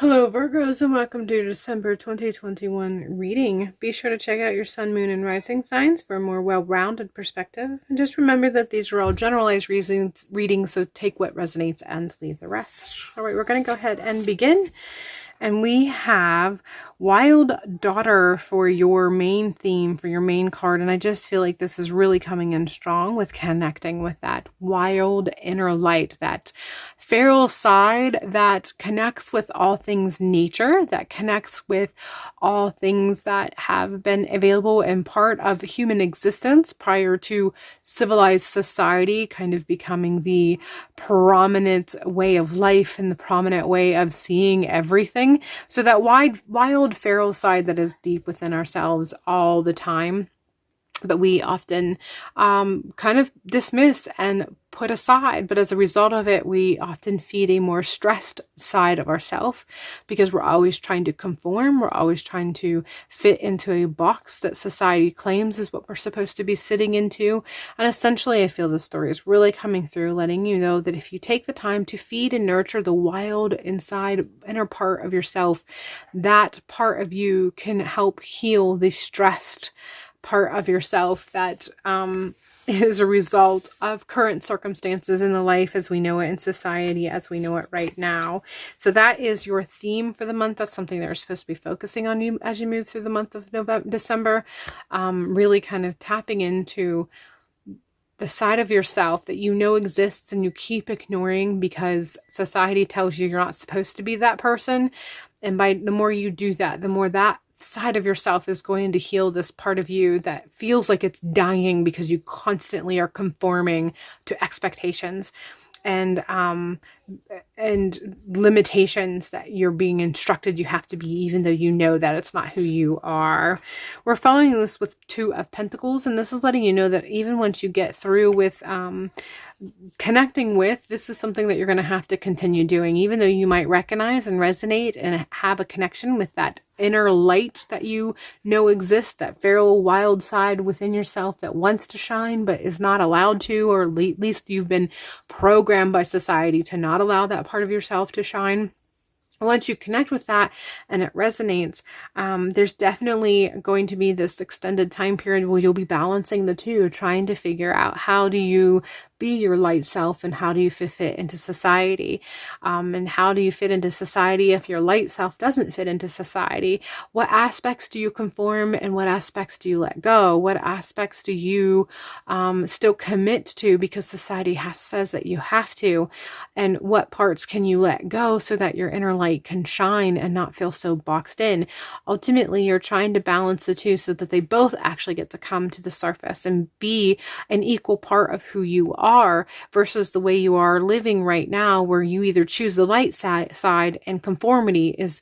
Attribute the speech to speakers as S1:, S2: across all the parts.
S1: Hello Virgos and welcome to December 2021 reading. Be sure to check out your sun, moon, and rising signs for a more well-rounded perspective. And just remember that these are all generalized readings, so take what resonates and leave the rest. All right, we're going to go ahead and begin. And we have Wild Daughter for your main theme, for your main card. And I just feel like this is really coming in strong with connecting with that wild inner light, that feral side that connects with all things nature, that connects with all things that have been available and part of human existence prior to civilized society kind of becoming the prominent way of life and the prominent way of seeing everything. So that wild feral side that is deep within ourselves all the time, but we often kind of dismiss and put aside. But as a result of it, we often feed a more stressed side of ourselves because we're always trying to conform. We're always trying to fit into a box that society claims is what we're supposed to be sitting into. And essentially, I feel this story is really coming through, letting you know that if you take the time to feed and nurture the wild inside inner part of yourself, that part of you can help heal the stressed part of yourself that is a result of current circumstances in the life as we know it, in society as we know it right now. So that is your theme for the month. That's something that you're supposed to be focusing on you as you move through the month of December. Really kind of tapping into the side of yourself that you know exists and you keep ignoring because society tells you you're not supposed to be that person. And by the more you do that, the more that side of yourself is going to heal this part of you that feels like it's dying because you constantly are conforming to expectations and limitations that you're being instructed you have to be, even though you know that it's not who you are. We're following this with Two of Pentacles, and this is letting you know that even once you get through with connecting with, this is something that you're going to have to continue doing, even though you might recognize and resonate and have a connection with that inner light that you know exists, that feral wild side within yourself that wants to shine but is not allowed to, or at least you've been programmed by society to not allow that part of yourself to shine. Once you connect with that and it resonates, there's definitely going to be this extended time period where you'll be balancing the two, trying to figure out how do you be your light self and how do you fit into society, and how do you fit into society if your light self doesn't fit into society? What aspects do you conform and what aspects do you let go? What aspects do you still commit to because society says that you have to? And what parts can you let go so that your inner light can shine and not feel so boxed in? Ultimately, you're trying to balance the two so that they both actually get to come to the surface and be an equal part of who you are, versus the way you are living right now, where you either choose the light side and conformity is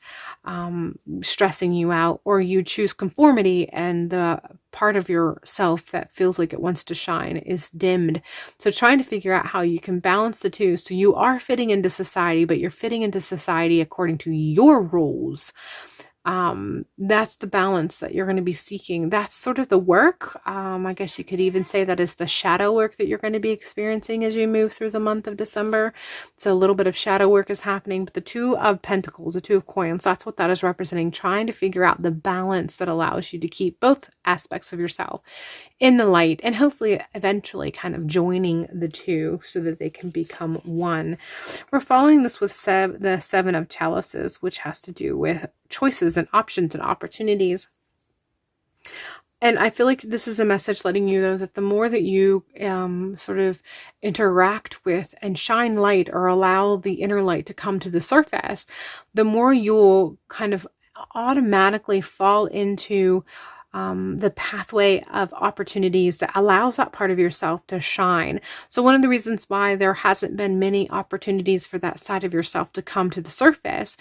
S1: stressing you out, or you choose conformity and the part of yourself that feels like it wants to shine is dimmed. So trying to figure out how you can balance the two so you are fitting into society, but you're fitting into society according to your rules. That's the balance that you're going to be seeking. That's sort of the work. I guess you could even say that is the shadow work that you're going to be experiencing as you move through the month of December. So a little bit of shadow work is happening, but the Two of Pentacles, the Two of Coins, that's what that is representing, trying to figure out the balance that allows you to keep both aspects of yourself in the light and hopefully eventually kind of joining the two so that they can become one. We're following this with the Seven of Chalices, which has to do with choices and options and opportunities. And I feel like this is a message letting you know that the more that you sort of interact with and shine light or allow the inner light to come to the surface, the more you'll kind of automatically fall into the pathway of opportunities that allows that part of yourself to shine. So one of the reasons why there hasn't been many opportunities for that side of yourself to come to the surface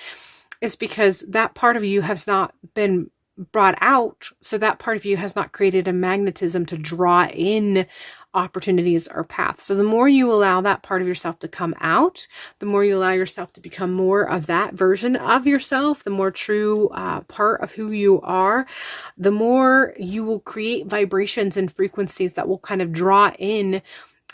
S1: is because that part of you has not been brought out. So that part of you has not created a magnetism to draw in opportunities or paths. So the more you allow that part of yourself to come out, the more you allow yourself to become more of that version of yourself, the more true part of who you are, the more you will create vibrations and frequencies that will kind of draw in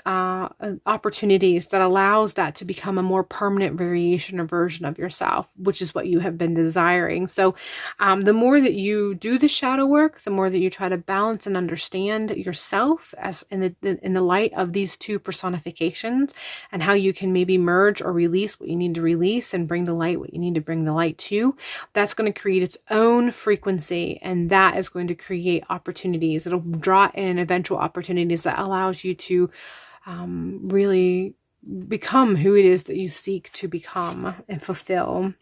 S1: opportunities that allows that to become a more permanent variation or version of yourself, which is what you have been desiring. So the more that you do the shadow work, the more that you try to balance and understand yourself as in the light of these two personifications, and how you can maybe merge or release what you need to release and bring the light what you need to bring the light to, that's going to create its own frequency, and that is going to create opportunities. It'll draw in eventual opportunities that allows you to really become who it is that you seek to become and fulfill.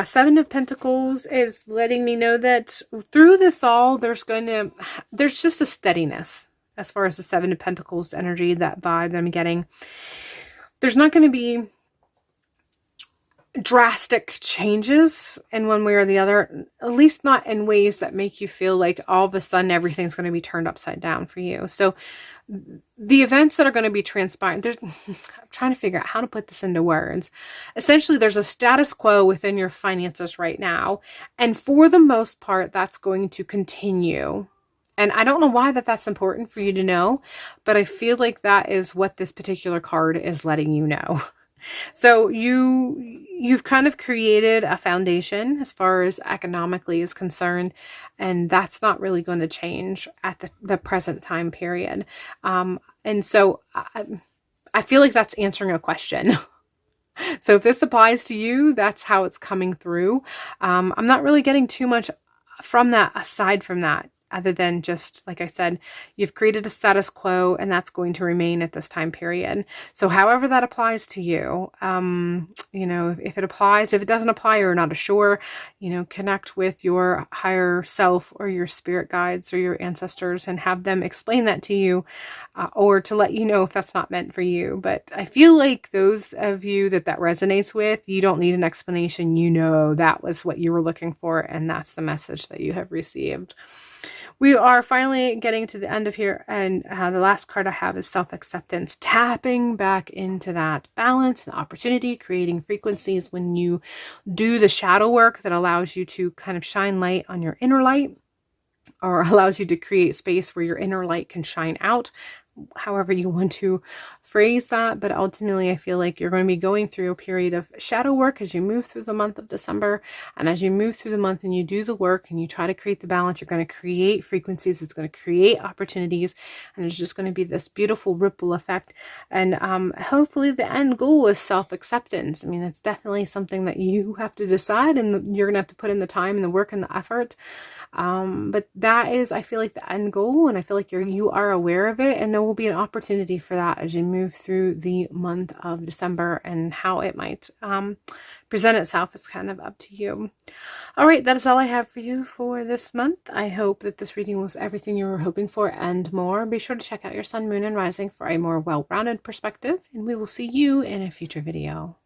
S1: Seven of Pentacles is letting me know that through this all, there's just a steadiness as far as the Seven of Pentacles energy, that vibe that I'm getting. There's not going to be drastic changes in one way or the other, at least not in ways that make you feel like all of a sudden everything's going to be turned upside down for you. So the events that are going to be transpiring, I'm trying to figure out how to put this into words. Essentially, there's a status quo within your finances right now, and for the most part, that's going to continue. And I don't know why that's important for you to know, but I feel like that is what this particular card is letting you know. So you've kind of created a foundation as far as economically is concerned, and that's not really going to change at the present time period. And so I feel like that's answering a question. So if this applies to you, that's how it's coming through. I'm not really getting too much from that aside from that, other than just, like I said, you've created a status quo, and that's going to remain at this time period. So however that applies to you, you know, if it applies, if it doesn't apply, you're not sure, you know, connect with your higher self or your spirit guides or your ancestors and have them explain that to you, or to let you know if that's not meant for you. But I feel like those of you that resonates with, you don't need an explanation. You know, that was what you were looking for, and that's the message that you have received. We are finally getting to the end of here, and the last card I have is self-acceptance. Tapping back into that balance and opportunity, creating frequencies when you do the shadow work that allows you to kind of shine light on your inner light, or allows you to create space where your inner light can shine out, however you want to phrase that. But ultimately, I feel like you're going to be going through a period of shadow work as you move through the month of December. And as you move through the month and you do the work and you try to create the balance, you're going to create frequencies. It's going to create opportunities, and it's just going to be this beautiful ripple effect. And hopefully the end goal is self-acceptance. I mean, it's definitely something that you have to decide, and you're going to have to put in the time and the work and the effort. But that is, I feel like, the end goal, and I feel like you are aware of it, and there will be an opportunity for that as you move through the month of December, and how it might present itself is kind of up to you. All right, that is all I have for you for this month. I hope that this reading was everything you were hoping for and more. Be sure to check out your sun, moon, and rising for a more well-rounded perspective, and we will see you in a future video.